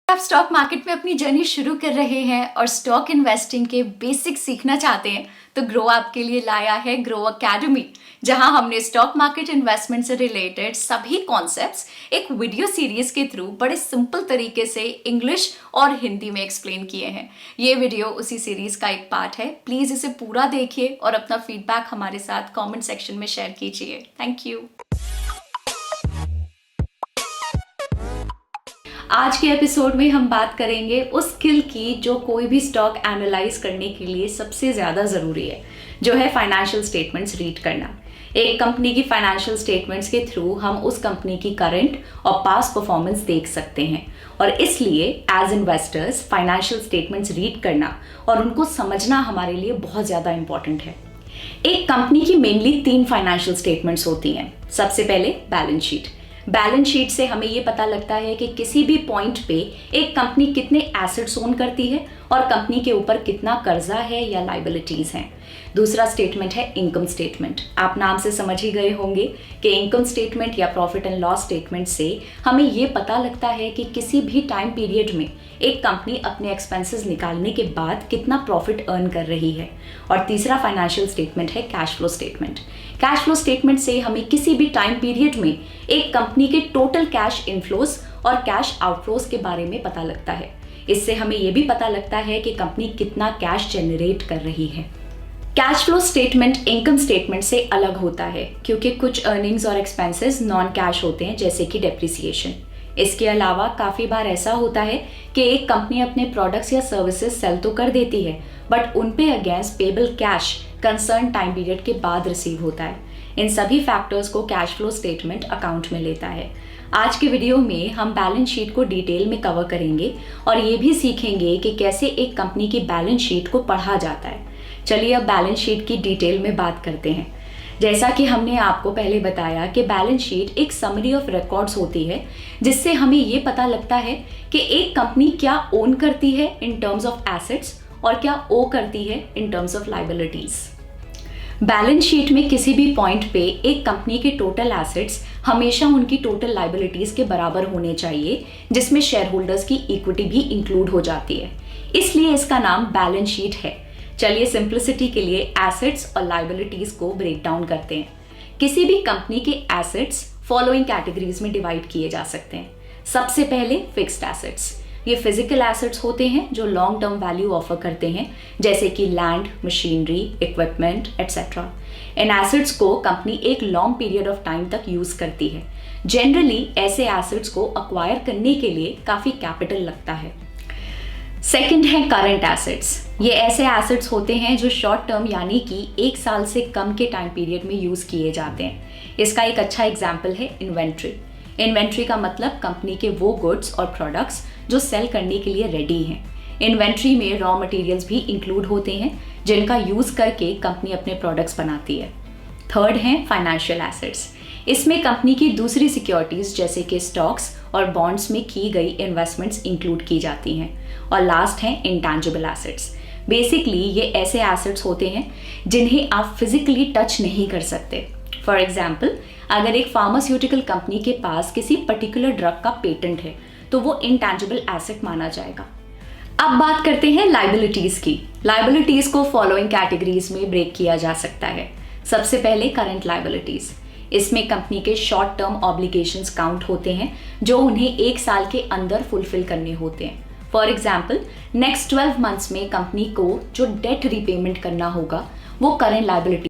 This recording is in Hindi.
आप स्टॉक मार्केट में अपनी जर्नी शुरू कर रहे हैं और स्टॉक इन्वेस्टिंग के बेसिक्स सीखना चाहते हैं तो ग्रो आपके लिए लाया है ग्रो अकेडमी, जहां हमने स्टॉक मार्केट इन्वेस्टमेंट से रिलेटेड सभी कॉन्सेप्ट्स एक वीडियो सीरीज के थ्रू बड़े सिंपल तरीके से इंग्लिश और हिंदी में एक्सप्लेन किए हैं। ये वीडियो उसी सीरीज का एक पार्ट है। प्लीज इसे पूरा देखिए और अपना फीडबैक हमारे साथ कमेंट सेक्शन में शेयर कीजिए। Thank you. आज के एपिसोड में हम बात करेंगे उस स्किल की जो कोई भी स्टॉक एनालाइज करने के लिए सबसे ज़्यादा ज़रूरी है, जो है फाइनेंशियल स्टेटमेंट्स रीड करना। एक कंपनी की फाइनेंशियल स्टेटमेंट्स के थ्रू हम उस कंपनी की करंट और पास्ट परफॉर्मेंस देख सकते हैं और इसलिए as investors financial statements read करना और उनको समझना हमारे लिए बहुत ज़्यादा इंपॉर्टेंट है। एक कंपनी की मेनली 3 फाइनेंशियल स्टेटमेंट्स होती हैं। सबसे पहले बैलेंस शीट। बैलेंस शीट से हमें ये पता लगता है कि किसी भी पॉइंट पे एक कंपनी कितने एसेट्स ओन करती है और कंपनी के ऊपर कितना कर्जा है या लाइबिलिटीज हैं। दूसरा स्टेटमेंट है इनकम स्टेटमेंट। आप नाम से समझ ही गए होंगे कि इनकम स्टेटमेंट या प्रॉफिट एंड लॉस स्टेटमेंट से हमें ये पता लगता है कि किसी भी टाइम पीरियड में एक कंपनी अपने एक्सपेंसेस निकालने के बाद कितना प्रॉफिट अर्न कर रही है। और तीसरा फाइनेंशियल स्टेटमेंट है cash flow statement. Cash flow statement से हमें किसी भी टाइम पीरियड में एक कंपनी के टोटल कैश इनफ्लोज और कैश आउटफ्लोज के बारे में पता लगता है। इससे हमें यह भी पता लगता है कि कंपनी कितना कैश जनरेट कर रही है। Cash flow statement income statement से अलग होता है क्योंकि कुछ अर्निंग्स और एक्सपेंसेस नॉन कैश होते हैं, जैसे कि डेप्रिसिएशन। इसके अलावा काफ़ी बार ऐसा होता है कि एक कंपनी अपने प्रोडक्ट्स या सर्विसेज सेल तो कर देती है, बट उन पे against payable cash concern time period के बाद रिसीव होता है। इन सभी फैक्टर्स को कैश फ्लो स्टेटमेंट अकाउंट में लेता है। आज के वीडियो में हम बैलेंस शीट को डिटेल में कवर करेंगे और ये भी सीखेंगे कि कैसे एक कंपनी की बैलेंस शीट को पढ़ा जाता है। चलिए अब बैलेंस शीट की डिटेल में बात करते हैं। जैसा कि हमने आपको पहले बताया कि बैलेंस शीट एक समरी ऑफ रिकॉर्ड्स होती है, जिससे हमें ये पता लगता है कि एक कंपनी क्या ओन करती है इन टर्म्स ऑफ एसेट्स और क्या ओ करती है in terms of liabilities. Balance sheet में किसी भी पॉइंट पे एक कंपनी के टोटल एसेट्स हमेशा उनकी टोटल लाइबिलिटीज के बराबर होने चाहिए, जिसमें शेयर होल्डर्स की इक्विटी भी इंक्लूड हो जाती है। इसलिए इसका नाम बैलेंस शीट है। चलिए सिंप्लिसिटी के लिए एसेट्स और लाइबिलिटीज को ब्रेक डाउन करते हैं। किसी भी कंपनी के एसेट्स फॉलोइंग कैटेगरीज में डिवाइड किए जा सकते हैं। सबसे पहले फिक्स्ड एसेट्स। ये फिजिकल एसेट्स होते हैं जो लॉन्ग टर्म वैल्यू ऑफर करते हैं, जैसे कि लैंड, मशीनरी, इक्विपमेंट एटसेट्रा। इन एसेट्स को कंपनी एक लॉन्ग पीरियड ऑफ टाइम तक यूज करती है। जनरली ऐसे एसेट्स को अक्वायर करने के लिए काफी कैपिटल लगता है। सेकंड है करंट एसेट्स। ये ऐसे एसेट्स होते हैं जो शॉर्ट टर्म यानी कि 1 साल से कम के टाइम पीरियड में यूज किए जाते हैं। इसका एक अच्छा एग्जाम्पल है इन्वेंट्री। इन्वेंट्री का मतलब कंपनी के वो गुड्स और प्रोडक्ट्स जो सेल करने के लिए रेडी हैं। इन्वेंट्री में रॉ मटेरियल्स भी इंक्लूड होते हैं जिनका यूज करके कंपनी अपने प्रोडक्ट्स बनाती है। थर्ड है फाइनेंशियल एसेट्स। इसमें कंपनी की दूसरी सिक्योरिटीज जैसे कि स्टॉक्स और बॉन्ड्स में की गई इन्वेस्टमेंट्स इंक्लूड की जाती हैं। और लास्ट है इंटैंजिबल एसेट्स। बेसिकली ये ऐसे एसेट्स होते हैं जिन्हें आप फिजिकली टच नहीं कर सकते। फॉर एग्जाम्पल, अगर एक फार्मास्यूटिकल कंपनी के पास किसी पर्टिकुलर ड्रग का पेटेंट है तो वो इंटैंजिबल एसेट माना जाएगा। अब बात करते हैं लाइबिलिटीज की। लाइबिलिटीज को फॉलोइंग कैटेगरीज में ब्रेक किया जा सकता है। सबसे पहले करंट लाइबिलिटीज। इसमें कंपनी के शॉर्ट टर्म ऑब्लिगेशंस काउंट होते हैं जो उन्हें 1 साल के अंदर फुलफिल करने होते हैं। फॉर एग्जाम्पल, नेक्स्ट 12 मंथ्स में कंपनी को जो डेट रीपेमेंट करना होगा वो करंट लाइबिलिटी